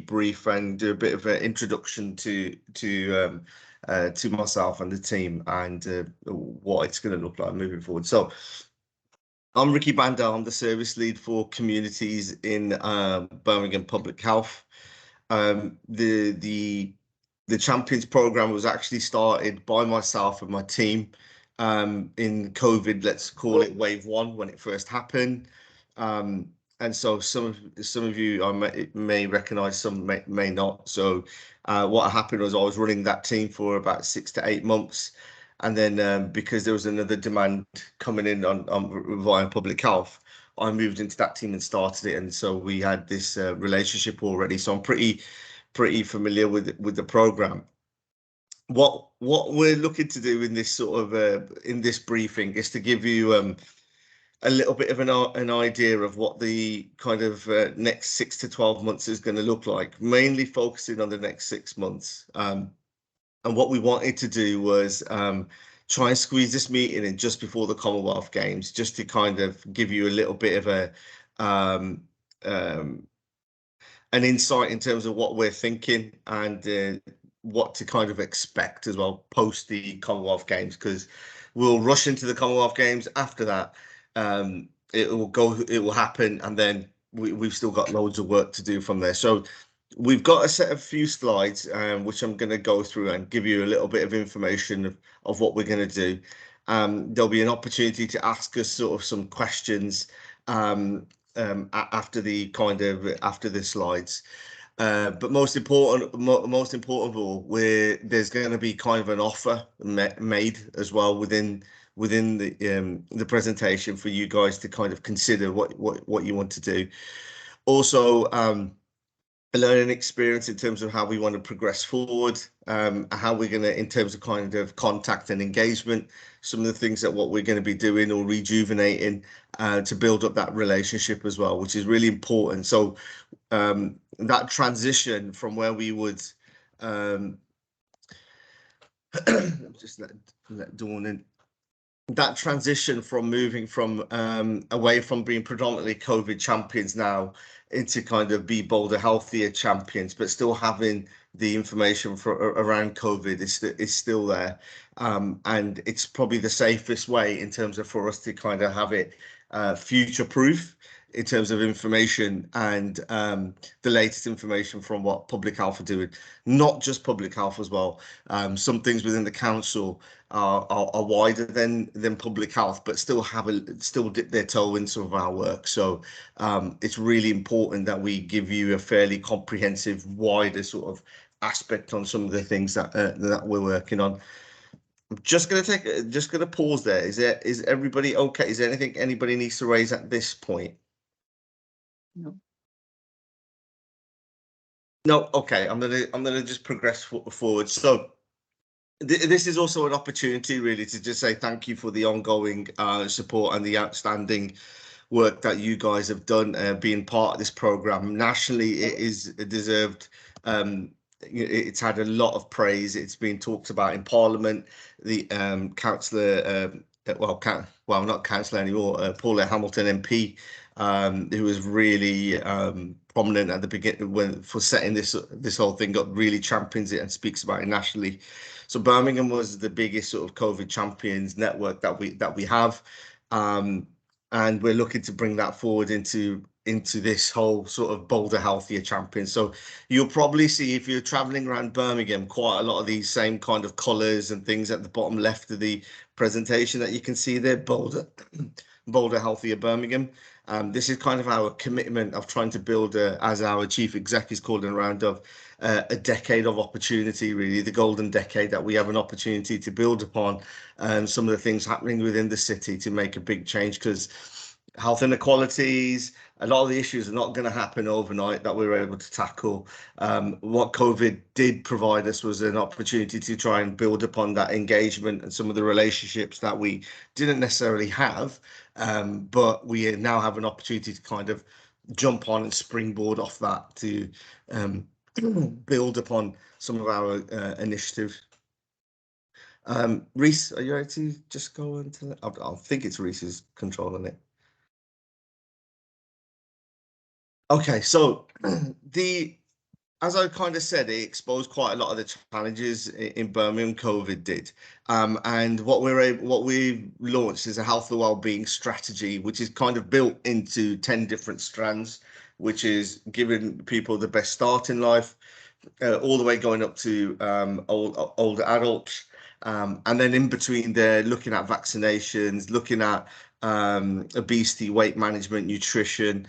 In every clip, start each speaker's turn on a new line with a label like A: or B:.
A: debrief and do a bit of an introduction to myself and the team and what it's going to look like moving forward. So I'm Ricky Bandel. I'm the service lead for communities in Birmingham Public Health. The Champions program was actually started by myself and my team in COVID, let's call it wave one, when it first happened. And so some of you I may recognize, some may not. So what happened was I was running that team for about 6 to 8 months. And then because there was another demand coming in on via public health, I moved into that team and started it. And so we had this relationship already. So I'm pretty familiar with the program. What we're looking to do in this sort of in this briefing is to give you a little bit of an idea of what the kind of next 6 to 12 months is going to look like, mainly focusing on the next 6 months. And what we wanted to do was try and squeeze this meeting in just before the Commonwealth Games, just to kind of give you a little bit of an insight in terms of what we're thinking and what to kind of expect as well post the Commonwealth Games, because we'll rush into the Commonwealth Games. After that, it will happen, and then we've still got loads of work to do from there. So we've got a set of few slides which I'm going to go through and give you a little bit of information of what we're going to do. There'll be an opportunity to ask us sort of some questions after the slides. But most important of all, there's going to be kind of an offer made as well within the presentation for you guys to kind of consider what you want to do. Also, a learning experience in terms of how we want to progress forward, how we're going to, in terms of kind of contact and engagement, some of the things that what we're going to be doing or rejuvenating to build up that relationship as well, which is really important. So that transition from where we would just let Dawn in. That transition from moving from away from being predominantly COVID champions now into kind of Be Bolder, Healthier champions, but still having the information around COVID is still there. And it's probably the safest way in terms of for us to kind of have it future proof in terms of information and the latest information from what public health are doing, not just public health as well. Some things within the council are wider than public health, but still dip their toe in some of our work. So it's really important that we give you a fairly comprehensive, wider sort of aspect on some of the things that we're working on. I'm just going to pause there. Is everybody okay? Is there anything anybody needs to raise at this point? No. Okay. I'm gonna just progress forward. So this is also an opportunity really to just say thank you for the ongoing support and the outstanding work that you guys have done being part of this program. Nationally, it is deserved. It's had a lot of praise. It's been talked about in Parliament. The councillor, not councillor anymore, Paula Hamilton MP, who was really prominent at the beginning for setting this whole thing up, really champions it and speaks about it nationally. So Birmingham was the biggest sort of COVID champions network that we have, and we're looking to bring that forward into this whole sort of Bolder, Healthier champions. So you'll probably see, if you're traveling around Birmingham, quite a lot of these same kind of colours and things at the bottom left of the presentation that you can see there. Bolder, Healthier Birmingham. This is kind of our commitment of trying to build, as our chief exec is called, around of a decade of opportunity, really, the golden decade, that we have an opportunity to build upon some of the things happening within the city to make a big change, because health inequalities, a lot of the issues are not going to happen overnight that we were able to tackle. What COVID did provide us was an opportunity to try and build upon that engagement and some of the relationships that we didn't necessarily have, but we now have an opportunity to kind of jump on and springboard off that to build upon some of our initiatives. Reese, are you ready to just go into that? I think it's Reese's controlling it. Okay, so the as I kind of said, it exposed quite a lot of the challenges in Birmingham. COVID did, and what we launched is a health and wellbeing strategy, which is kind of built into 10 different strands, which is giving people the best start in life, all the way going up to older adults. And then in between there, looking at vaccinations, looking at obesity, weight management, nutrition.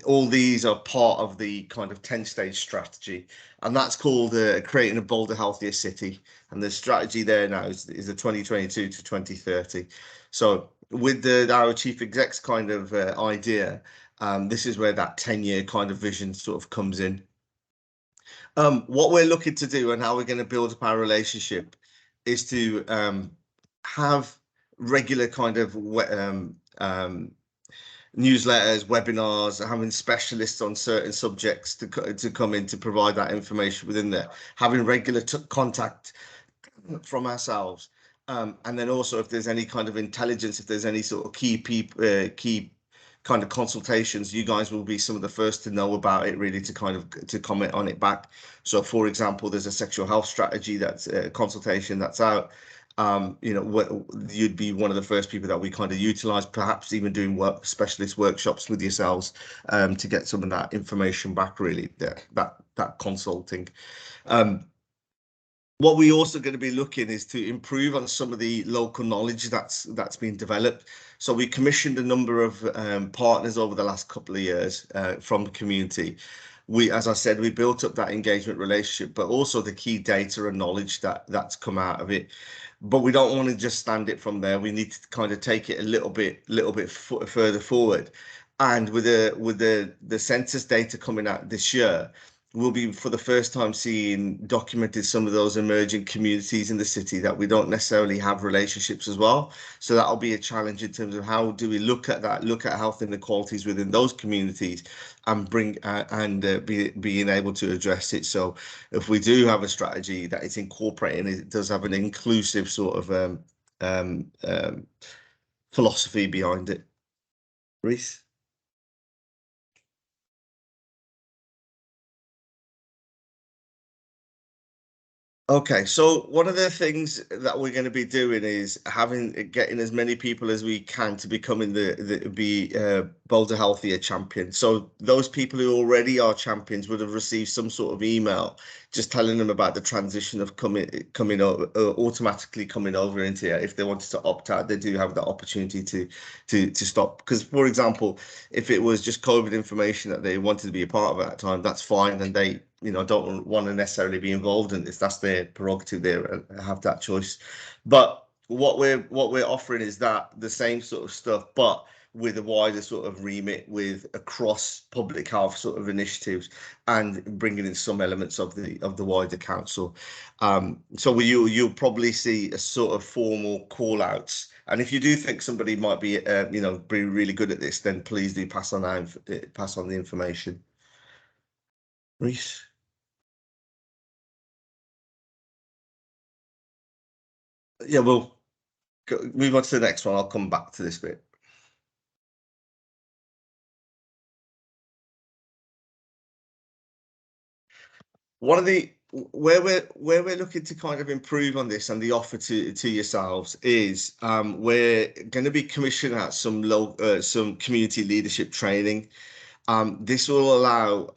A: All these are part of the kind of 10-stage strategy. And that's called creating a bolder, healthier city. And the strategy there now is the 2022 to 2030. So with our chief exec's kind of idea, this is where that 10-year kind of vision sort of comes in. What we're looking to do and how we're going to build up our relationship is to have regular kind of newsletters, webinars, having specialists on certain subjects to come in to provide that information within there, having regular contact from ourselves. And then also if there's any kind of intelligence, if there's any sort of key kind of consultations, you guys will be some of the first to know about it, really, to kind of to comment on it back. So for example, there's a sexual health strategy that's a consultation that's out. You'd be one of the first people that we kind of utilize, perhaps even doing specialist workshops with yourselves to get some of that information back, really, that consulting. What we also going to be looking is to improve on some of the local knowledge that's been developed. So we commissioned a number of partners over the last couple of years from the community. As I said, we built up that engagement relationship, but also the key data and knowledge that's come out of it. But we don't want to just stand it from there. We need to kind of take it a little bit further forward. And with the census data coming out this year, we'll be for the first time seeing documented some of those emerging communities in the city that we don't necessarily have relationships as well. So that'll be a challenge in terms of how do we look at health inequalities within those communities and being able to address it. So if we do have a strategy that it's incorporating, it does have an inclusive sort of philosophy behind it. Reese? Okay, so one of the things that we're going to be doing is getting as many people as we can to becoming the Bolder Healthier champion. So those people who already are champions would have received some sort of email just telling them about the transition of coming over, automatically coming over into it. If they wanted to opt out, they do have the opportunity to stop. Because, for example, if it was just COVID information that they wanted to be a part of at that time, that's fine, and they don't want to necessarily be involved in this. That's their prerogative there and have that choice. But what we're offering is that the same sort of stuff, but with a wider sort of remit, with across public health sort of initiatives, and bringing in some elements of the wider council. So you'll probably see a sort of formal call outs. And if you do think somebody might be be really good at this, then please do pass on the information. Reese? Yeah, we'll move on to the next one. I'll come back to this bit. One of the where we're looking to kind of improve on this and the offer to yourselves is we're going to be commissioning out some community leadership training. This will allow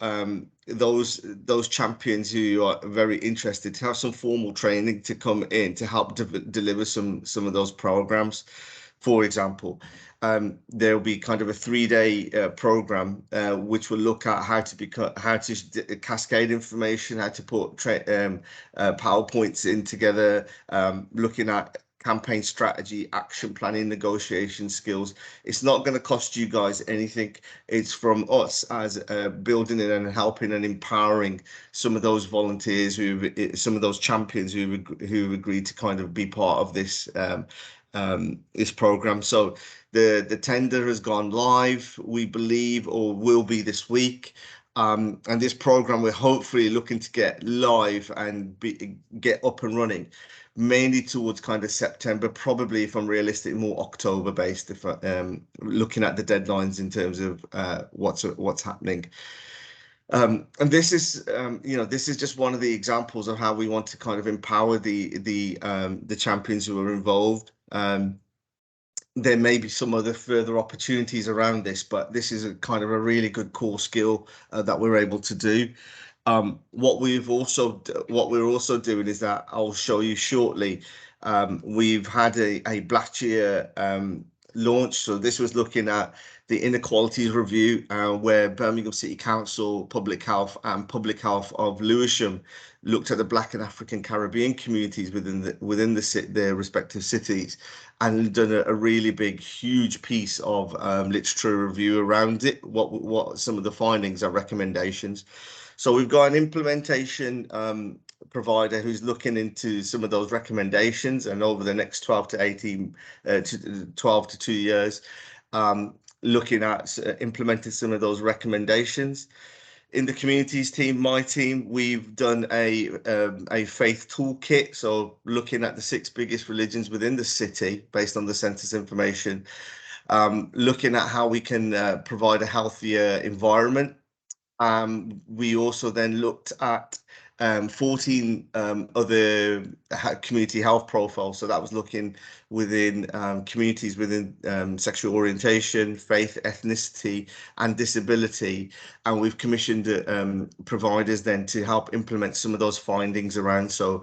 A: those champions who are very interested to have some formal training to come in to help deliver some of those programs. For example, there'll be kind of a 3-day program which will look at how to cascade information, how to put PowerPoints in together, looking at campaign strategy, action planning, negotiation skills. It's not going to cost you guys anything. It's from us as building it and helping and empowering some of those volunteers some of those champions who've agreed to kind of be part of this this program. So the tender has gone live, we believe, or will be this week. And this program we're hopefully looking to get live and get up and running mainly towards kind of September, probably, if I'm realistic, more October based, if looking at the deadlines in terms of what's happening. And this is, this is just one of the examples of how we want to kind of empower the champions who are involved. There may be some other further opportunities around this, but this is a kind of a really good core skill that we're able to do. What we're also doing is that I'll show you shortly. We've had a Black Year launch. So this was looking at the inequalities review, where Birmingham City Council, Public Health and Public Health of Lewisham looked at the Black and African Caribbean communities within their respective cities, and done a really big, huge piece of literature review around it. What some of the findings and recommendations. So we've got an implementation provider who's looking into some of those recommendations, and over the next 12 to 2 years, looking at implementing some of those recommendations. In the communities team, my team, we've done a faith toolkit. So looking at the 6 biggest religions within the city based on the census information, looking at how we can provide a healthier environment. We also then looked at 14 other community health profiles. So that was looking within communities within sexual orientation, faith, ethnicity, and disability. And we've commissioned providers then to help implement some of those findings around. So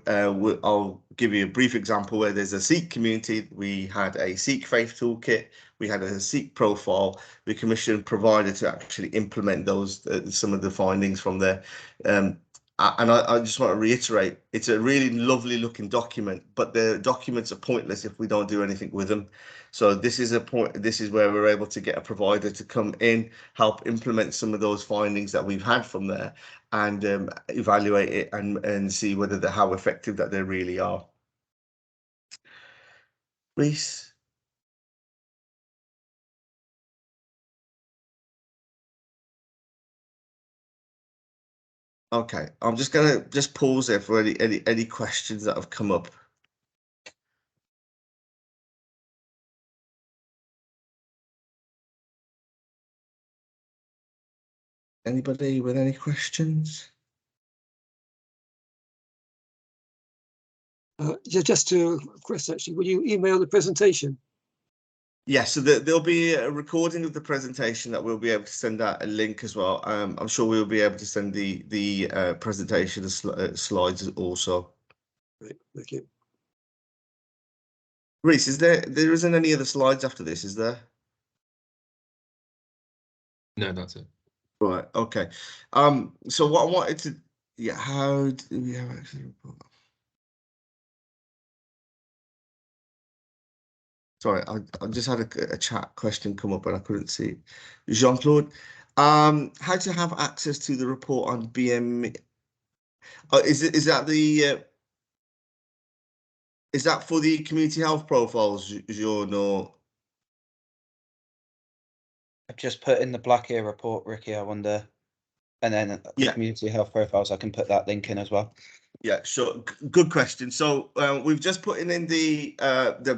A: I'll give you a brief example where there's a Sikh community. We had a Sikh faith toolkit. We had a Sikh profile. We commissioned a provider to actually implement those some of the findings from there. And I just want to reiterate, it's a really lovely looking document, but the documents are pointless if we don't do anything with them. So this is where we're able to get a provider to come in, help implement some of those findings that we've had from there, and evaluate it and see how effective that they really are. Reese? Okay, I'm just gonna pause there for any questions that have come up. Anybody with any questions?
B: Just to Chris, actually, will you email the presentation?
A: Yes, so there'll be a recording of the presentation that we'll be able to send out a link as well. I'm sure we'll be able to send the presentation slides also.
B: Right, thank you.
A: Reese, there isn't any other slides after this, is there?
C: No, that's it.
A: Right. Okay. So what I wanted to, how do we have actually report? Sorry, I just had a chat question come up and I couldn't see. Jean-Claude, how to have access to the report on BM? Is that for the community health profiles, Jean, or?
D: I've just put in the Black Year report, Ricky, I wonder. And then the community health profiles, I can put that link in as well.
A: Yeah, sure. Good question. So we've just put in the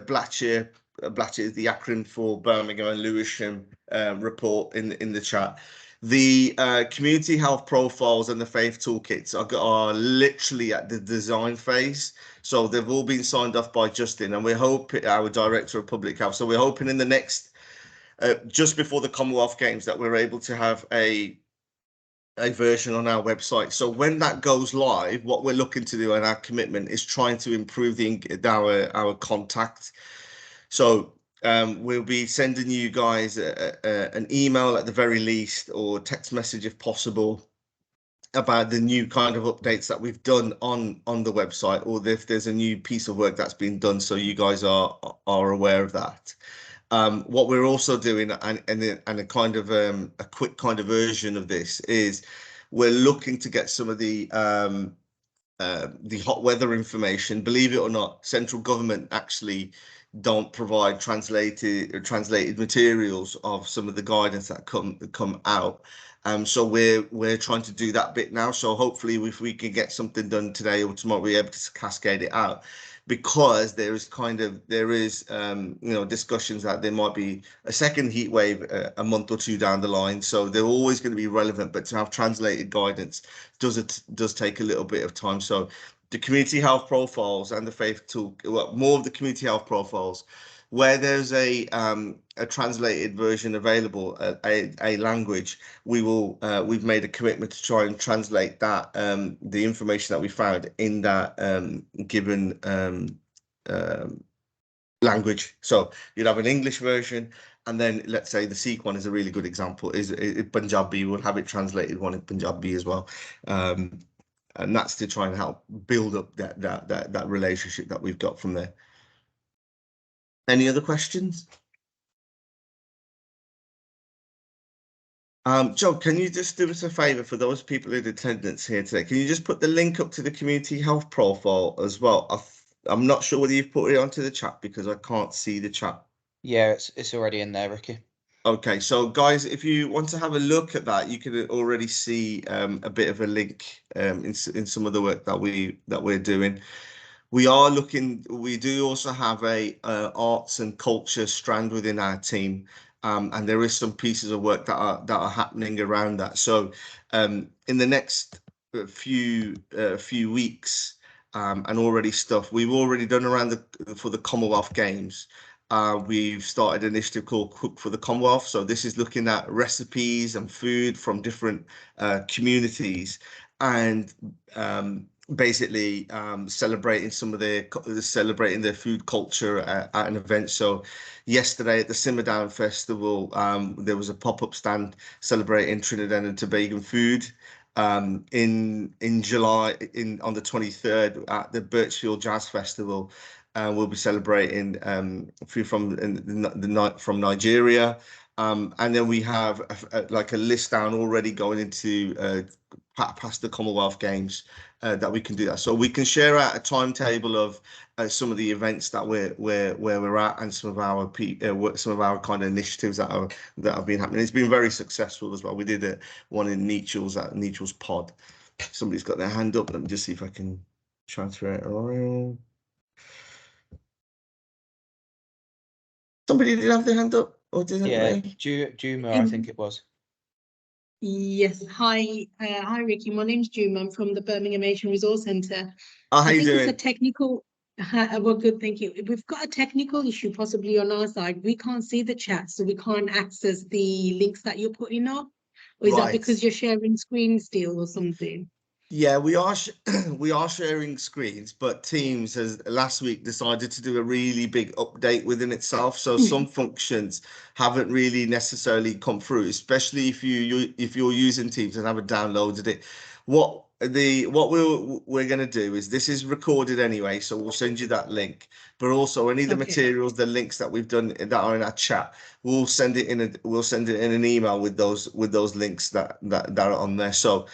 A: Black Year, the acronym for Birmingham and Lewisham report in the chat. The community health profiles and the faith toolkits are literally at the design phase. So they've all been signed off by Justin, and we hope, our Director of Public Health. So we're hoping in the next, just before the Commonwealth Games, that we're able to have a version on our website. So when that goes live, what we're looking to do and our commitment is trying to improve our contact. So we'll be sending you guys an email at the very least, or text message if possible, about the new kind of updates that we've done on the website, or if there's a new piece of work that's been done, so you guys are aware of that. What we're also doing, and a kind of a quick kind of version of this, is we're looking to get some of the hot weather information. Believe it or not, central government actually don't provide translated materials of some of the guidance that come out. So we're trying to do that bit now. So hopefully, if we can get something done today or tomorrow, we're able to cascade it out. because there is discussions that there might be a second heat wave a month or two down the line, so they're always going to be relevant, but to have translated guidance does take a little bit of time. So the community health profiles and the faith talk, well, more of the community health profiles, where there's a translated version available, a language, we've made a commitment to try and translate that, the information that we found in that given language. So you'd have an English version, and then let's say the Sikh one is a really good example, is Punjabi. We'll have it translated one in Punjabi as well. And that's to try and help build up that relationship that we've got from there. Any other questions? Joe, can you just do us a favor for those people in attendance here today? Can you just put the link up to the community health profile as well? I'm not sure whether you've put it onto the chat because I can't see the chat.
D: Yeah, it's already in there, Ricky.
A: Okay, so guys, if you want to have a look at that, you can already see a bit of a link in some of the work that we're doing. We do also have a arts and culture strand within our team, and there is some pieces of work that are happening around that. So in the next few weeks, and already stuff we've already done around for the Commonwealth Games. We've started an initiative called Cook for the Commonwealth. So this is looking at recipes and food from different communities, and basically celebrating celebrating their food culture at an event. So yesterday at the Simmerdown Festival, there was a pop-up stand celebrating Trinidad and Tobago food. In July, on the 23rd at the Birchfield Jazz Festival, we'll be celebrating food from the night from Nigeria. And then we have like a list down already going into past the Commonwealth Games that we can do that. So we can share out a timetable of some of the events that where we're at, and some of our kind of initiatives that have been happening. It's been very successful as well. We did one in Nechel's at Nechel's Pod. Somebody's got their hand up. Let me just see if I can transfer it around. Somebody did have their hand up, or didn't they?
D: Juma, I think it was.
C: Yes. Hi, Ricky. My name's Juma. I'm from the Birmingham Asian Resource Centre.
A: Oh, how you doing?
C: It's a technical. Well, good, thank you. We've got a technical issue possibly on our side. We can't see the chat, so we can't access the links that you're putting up. Or is that because you're sharing screen still or something?
A: Yeah, we are sharing screens, but Teams has last week decided to do a really big update within itself. So some functions haven't really necessarily come through, especially if you're using Teams and haven't downloaded it. What we're going to do is, this is recorded anyway, so we'll send you that link. But also any of the materials, the links that we've done that are in our chat, we'll send it in an email with those links that are on there. So.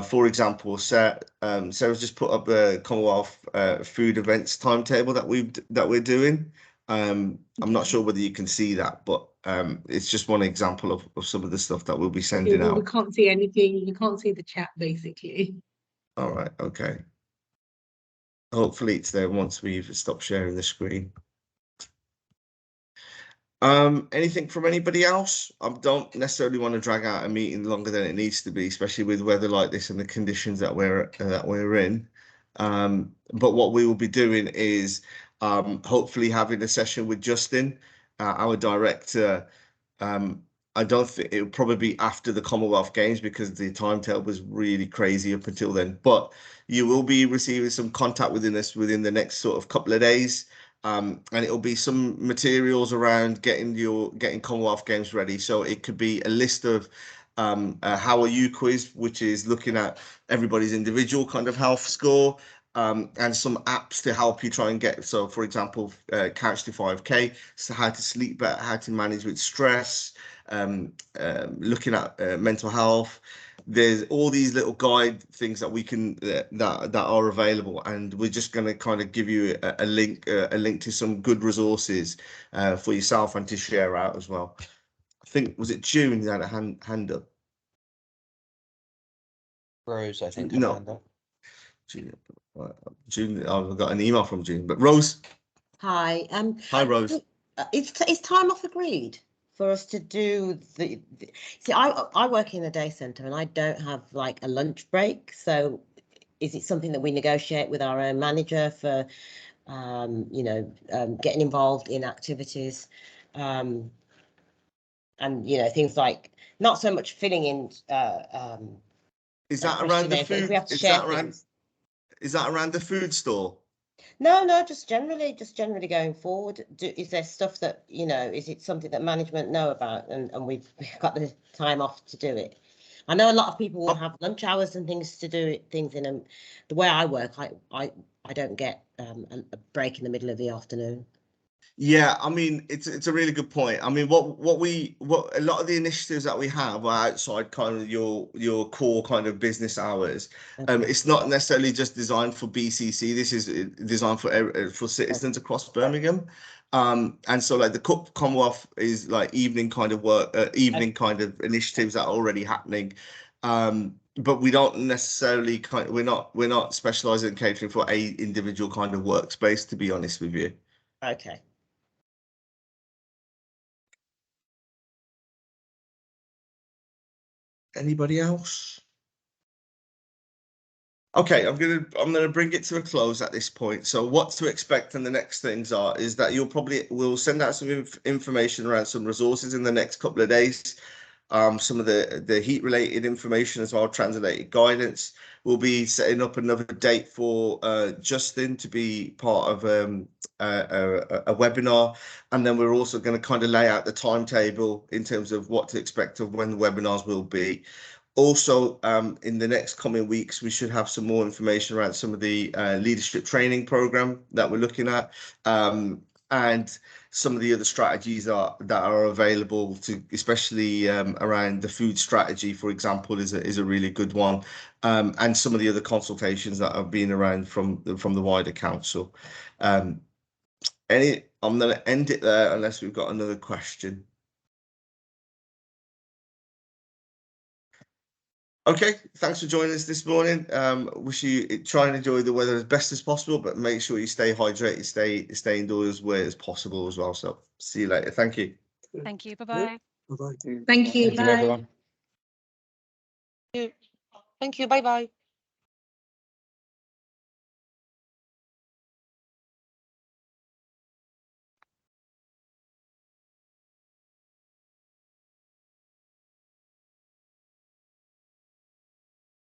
A: For example, Sarah's just put up a Commonwealth food events timetable that we're doing. I'm not sure whether you can see that, but it's just one example of some of the stuff that we'll be sending out.
C: We can't see anything. You can't see the chat, basically.
A: All right. Okay. Hopefully it's there once we've stopped sharing the screen. Anything from anybody else? I don't necessarily want to drag out a meeting longer than it needs to be, especially with weather like this and the conditions that we're in. But what we will be doing is hopefully having a session with Justin, our director. I don't think it will probably be after the Commonwealth Games, because the timetable was really crazy up until then. But you will be receiving some contact within the next sort of couple of days. And it'll be some materials around getting Commonwealth Games ready. So it could be a list of how are you quiz, which is looking at everybody's individual kind of health score, and some apps to help you try and get. So, for example, Couch to 5K, so how to sleep better, how to manage with stress, looking at mental health. There's all these little guide things that we can that are available, and we're just going to kind of give you a link to some good resources for yourself and to share out as well. I think, was it June that had a hand up?
D: Rose, I think.
A: No. June, I've got an email from June, but Rose.
E: Hi.
A: Hi, Rose.
E: Is time off agreed for us to do the see, I work in a day centre and I don't have like a lunch break. So is it something that we negotiate with our own manager for, you know, getting involved in activities, and, you know, things like not so much filling in,
A: Is that
E: like
A: around the
E: questionnaires, but if
A: food?
E: we have to
A: Is
E: share
A: that around?
E: things.
A: Is that around the food store?
E: No, just generally going forward. Is there stuff that, you know, is it something that management know about and we've got the time off to do it? I know a lot of people will have lunch hours and things to do things in them. The way I work, I don't get a break in the middle of the afternoon.
A: Yeah, I mean, it's a really good point. I mean, what a lot of the initiatives that we have are outside kind of your core kind of business hours.
E: Okay.
A: It's not necessarily just designed for BCC. This is designed for citizens across Birmingham. And so like the Commonwealth is like evening kind of work, evening kind of initiatives that are already happening. But we don't necessarily we're not specializing in catering for a individual kind of workspace, to be honest with you.
E: Okay.
A: Anybody else? Okay, I'm gonna bring it to a close at this point. So what to expect and the next things is that we'll send out some information around some resources in the next couple of days. Some of the heat related information as well, translated guidance. We'll be setting up another date for Justin to be part of a webinar, and then we're also going to kind of lay out the timetable in terms of what to expect of when the webinars will be. Also, in the next coming weeks, we should have some more information around some of the leadership training program that we're looking at, and some of the other strategies that are available to, especially around the food strategy, for example, is a really good one, and some of the other consultations that have been around from the wider council. I'm going to end it there unless we've got another question. Okay, thanks for joining us this morning. Wish you try and enjoy the weather as best as possible, but make sure you stay hydrated, stay indoors where as possible as well. So see you later. Thank you.
F: Thank you. Bye-bye.
B: Bye-bye.
C: Thank you.
D: Thank you,
C: Bye.
D: everyone.
E: Thank you. Bye-bye.